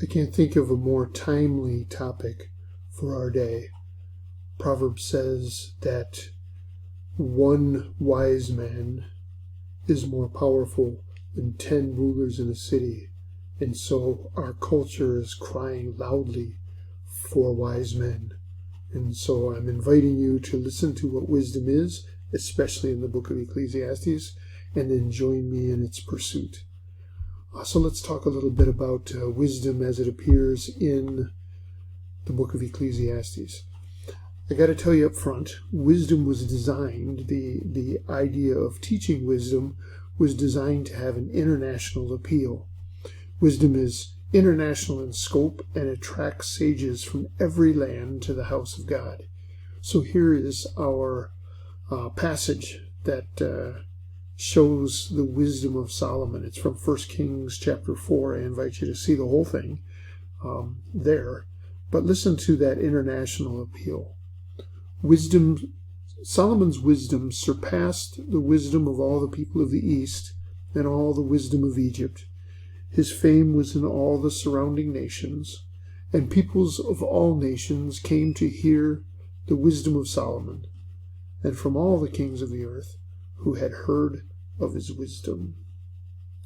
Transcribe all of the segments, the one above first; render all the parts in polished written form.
I can't think of a more timely topic for our day. Proverbs says that one wise man is more powerful than 10 rulers in a city. And so our culture is crying loudly for wise men. And so I'm inviting you to listen to what wisdom is, especially in the book of Ecclesiastes, and then join me in its pursuit. So let's talk a little bit about wisdom as it appears in the book of Ecclesiastes. I got to tell you up front, wisdom was designed, the idea of teaching wisdom was designed to have an international appeal. Wisdom is international in scope and attracts sages from every land to the house of God. So here is our passage that shows the wisdom of Solomon. It's from 1 Kings chapter 4. I invite you to see the whole thing there. But listen to that international appeal. Solomon's wisdom surpassed the wisdom of all the people of the East and all the wisdom of Egypt. His fame was in all the surrounding nations, and peoples of all nations came to hear the wisdom of Solomon, and from all the kings of the earth who had heard of his wisdom.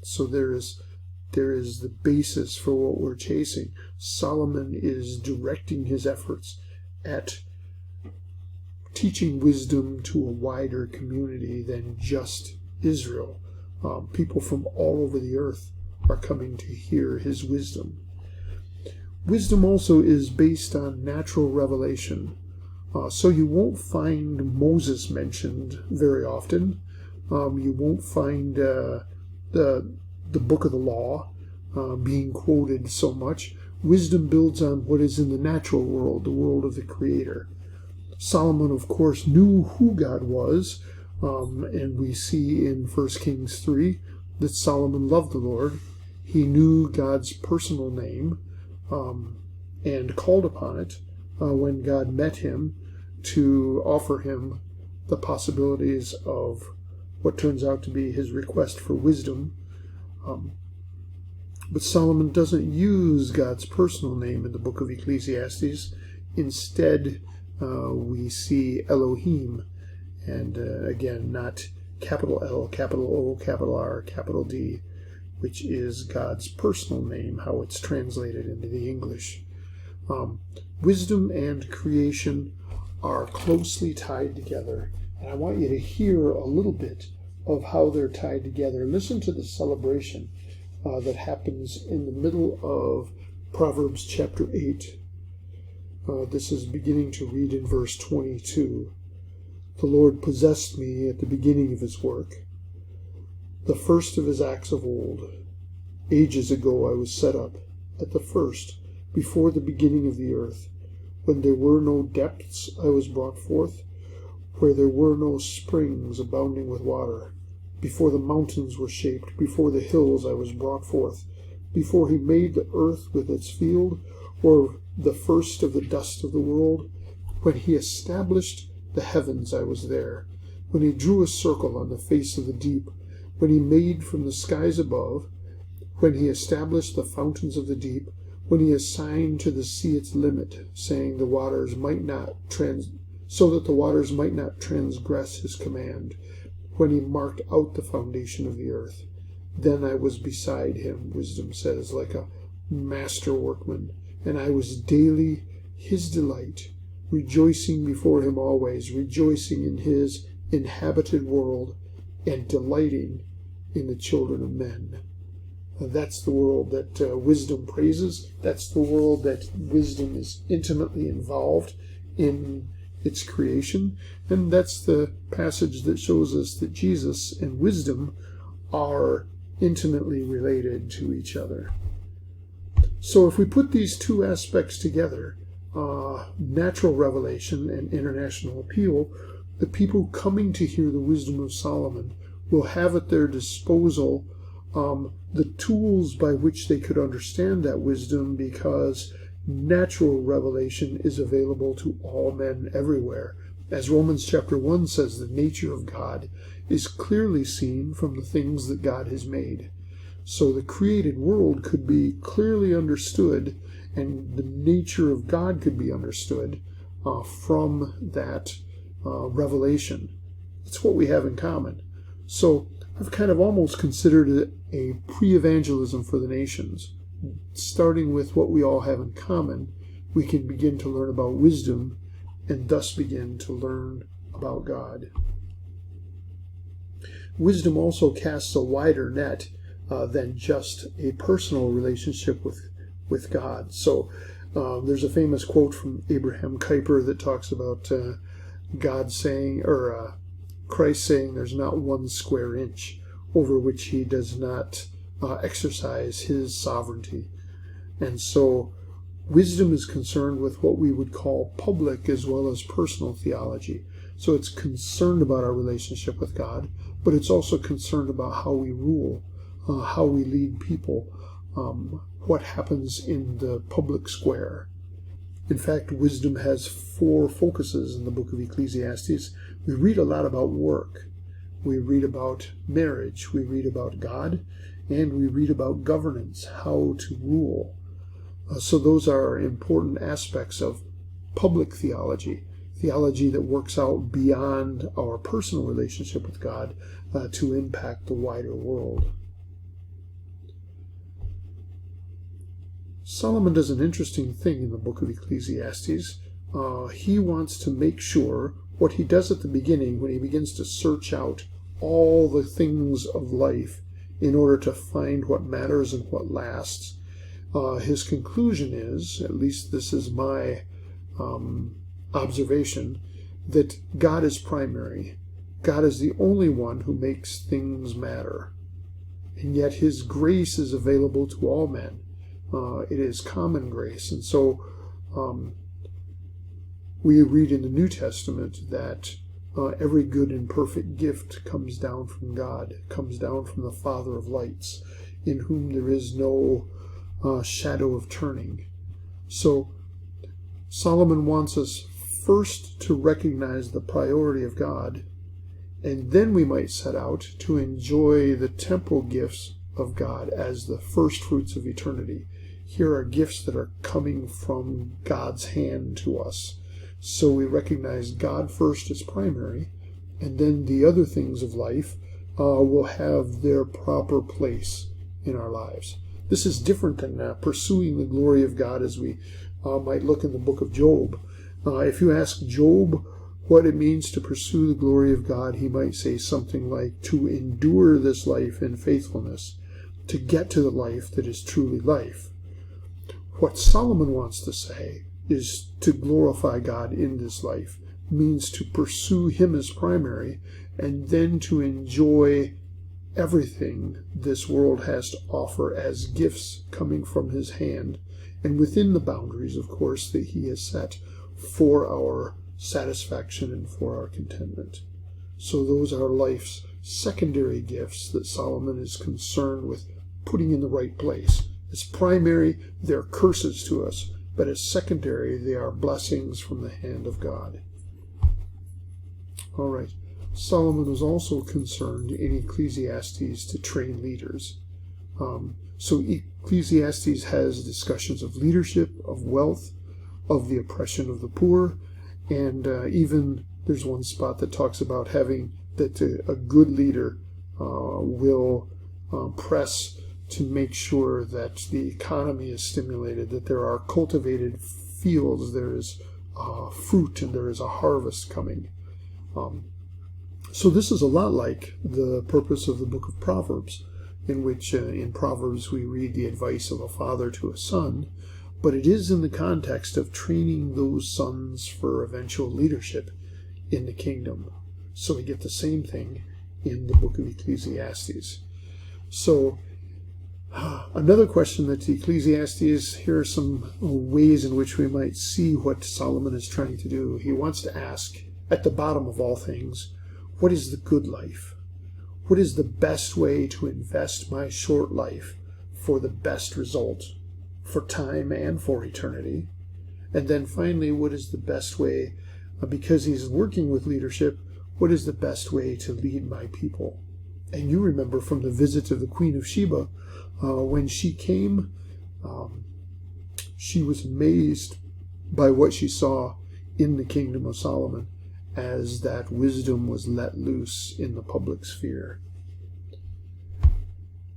So there is the basis for what we're chasing. Solomon is directing his efforts at teaching wisdom to a wider community than just Israel. People from all over the earth are coming to hear his wisdom. Wisdom also is based on natural revelation. So you won't find Moses mentioned very often. You won't find the book of the law being quoted so much. Wisdom builds on what is in the natural world, the world of the Creator. Solomon, of course, knew who God was, and we see in 1 Kings 3 that Solomon loved the Lord. He knew God's personal name and called upon it when God met him to offer him the possibilities of what turns out to be his request for wisdom. But Solomon doesn't use God's personal name in the book of Ecclesiastes. Instead, we see Elohim, and again, not capital L, capital O, capital R, capital D, which is God's personal name, how it's translated into the English. Wisdom and creation are closely tied together, and I want you to hear a little bit of how they're tied together. Listen to the celebration that happens in the middle of Proverbs chapter 8. This is beginning to read in verse 22. The Lord possessed me at the beginning of his work, the first of his acts of old. Ages ago I was set up, at the first, before the beginning of the earth. When there were no depths I was brought forth, where there were no springs abounding with water. Before the mountains were shaped, before the hills I was brought forth. Before he made the earth with its field, or the first of the dust of the world. When he established the heavens I was there. When he drew a circle on the face of the deep. When he made from the skies above. When he established the fountains of the deep. When he assigned to the sea its limit, saying the waters might not so that the waters might not transgress his command. When he marked out the foundation of the earth. Then I was beside him, wisdom says, like a master workman, and I was daily his delight, rejoicing before him always, rejoicing in his inhabited world, and delighting in the children of men. That's the world that wisdom praises. That's the world that wisdom is intimately involved in its creation. And that's the passage that shows us that Jesus and wisdom are intimately related to each other. So if we put these two aspects together, natural revelation and international appeal, the people coming to hear the wisdom of Solomon will have at their disposal the tools by which they could understand that wisdom, because natural revelation is available to all men everywhere. As Romans chapter 1 says, the nature of God is clearly seen from the things that God has made. So the created world could be clearly understood, and the nature of God could be understood from that revelation. It's what we have in common. So I've kind of almost considered it a pre-evangelism for the nations. Starting with what we all have in common, we can begin to learn about wisdom and thus begin to learn about God. Wisdom also casts a wider net than just a personal relationship with God. So there's a famous quote from Abraham Kuyper that talks about God saying, or Christ saying, there's not one square inch over which he does not exercise his sovereignty. And so wisdom is concerned with what we would call public as well as personal theology. So it's concerned about our relationship with God, but it's also concerned about how we rule, how we lead people, what happens in the public square. In fact, wisdom has 4 focuses in the book of Ecclesiastes. We read a lot about work. We read about marriage. We read about God. And we read about governance, how to rule. So those are important aspects of public theology, theology that works out beyond our personal relationship with God to impact the wider world. Solomon does an interesting thing in the book of Ecclesiastes. He wants to make sure what he does at the beginning when he begins to search out all the things of life in order to find what matters and what lasts. His conclusion is, at least this is my observation, that God is primary. God is the only one who makes things matter. And yet his grace is available to all men. It is common grace. And so we read in the New Testament that every good and perfect gift comes down from God, comes down from the Father of lights, in whom there is no shadow of turning. So Solomon wants us first to recognize the priority of God, and then we might set out to enjoy the temporal gifts of God as the first fruits of eternity. Here are gifts that are coming from God's hand to us. So we recognize God first as primary, and then the other things of life will have their proper place in our lives. This is different than pursuing the glory of God as we might look in the book of Job. If you ask Job what it means to pursue the glory of God, he might say something like to endure this life in faithfulness, to get to the life that is truly life. What Solomon wants to say is to glorify God in this life, means to pursue him as primary, and then to enjoy everything this world has to offer as gifts coming from his hand, and within the boundaries, of course, that he has set for our satisfaction and for our contentment. So those are life's secondary gifts that Solomon is concerned with putting in the right place. As primary, they're curses to us, but as secondary, they are blessings from the hand of God. All right. Solomon was also concerned in Ecclesiastes to train leaders. So Ecclesiastes has discussions of leadership, of wealth, of the oppression of the poor, and even there's one spot that talks about having that a good leader will press to make sure that the economy is stimulated, that there are cultivated fields, there is fruit, and there is a harvest coming. So this is a lot like the purpose of the book of Proverbs, in which in Proverbs we read the advice of a father to a son, but it is in the context of training those sons for eventual leadership in the kingdom. So we get the same thing in the book of Ecclesiastes. So another question that Ecclesiastes, here are some ways in which we might see what Solomon is trying to do. He wants to ask, at the bottom of all things, what is the good life? What is the best way to invest my short life for the best result, for time and for eternity? And then finally, what is the best way, because he's working with leadership, what is the best way to lead my people? And you remember from the visit of the Queen of Sheba, when she came, she was amazed by what she saw in the kingdom of Solomon as that wisdom was let loose in the public sphere.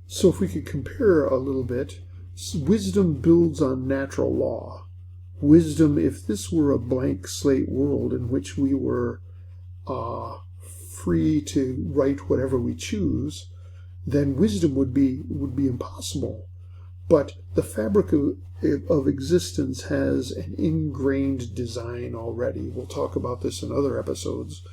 So if we could compare a little bit, wisdom builds on natural law. Wisdom, if this were a blank slate world in which we were free to write whatever we choose, then wisdom would be impossible. But the fabric of existence has an ingrained design already. We'll talk about this in other episodes.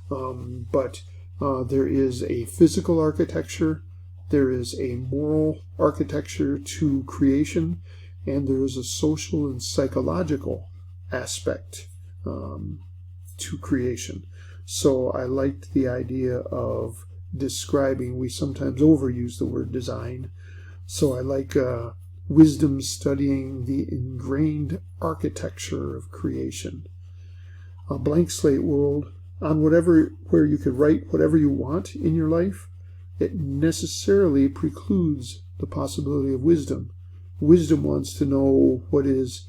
But there is a physical architecture, there is a moral architecture to creation, and there is a social and psychological aspect to creation. So I liked the idea of describing, we sometimes overuse the word design, so I like wisdom studying the ingrained architecture of creation. A blank slate world on where you could write whatever you want in your life, it necessarily precludes the possibility of wisdom. Wisdom wants to know what is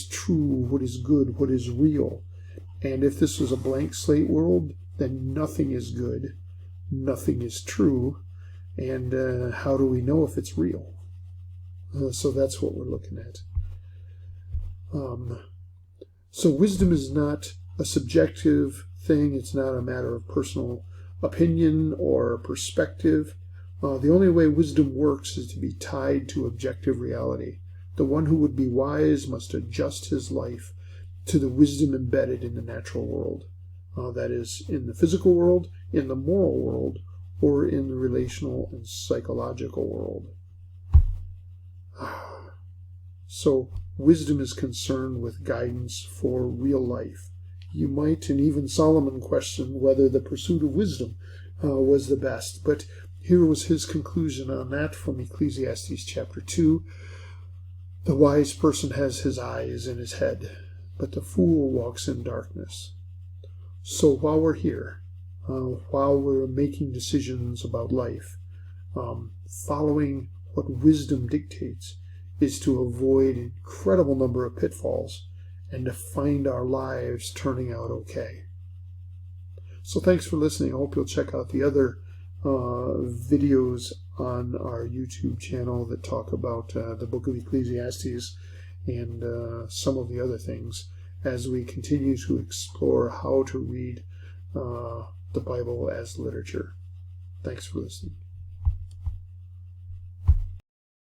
true, what is good, what is real. And if this was a blank slate world, then nothing is good, nothing is true, and how do we know if it's real? So that's what we're looking at. So wisdom is not a subjective thing. It's not a matter of personal opinion or perspective. The only way wisdom works is to be tied to objective reality. The one who would be wise must adjust his life to the wisdom embedded in the natural world. That is, in the physical world, in the moral world, or in the relational and psychological world. So, wisdom is concerned with guidance for real life. You might, and even Solomon, question whether the pursuit of wisdom was the best, but here was his conclusion on that from Ecclesiastes chapter 2. The wise person has his eyes in his head, but the fool walks in darkness. So while we're here, while we're making decisions about life, following what wisdom dictates is to avoid an incredible number of pitfalls and to find our lives turning out okay. So thanks for listening. I hope you'll check out the other videos on our YouTube channel that talk about the book of Ecclesiastes and some of the other things as we continue to explore how to read the Bible as literature. Thanks for listening.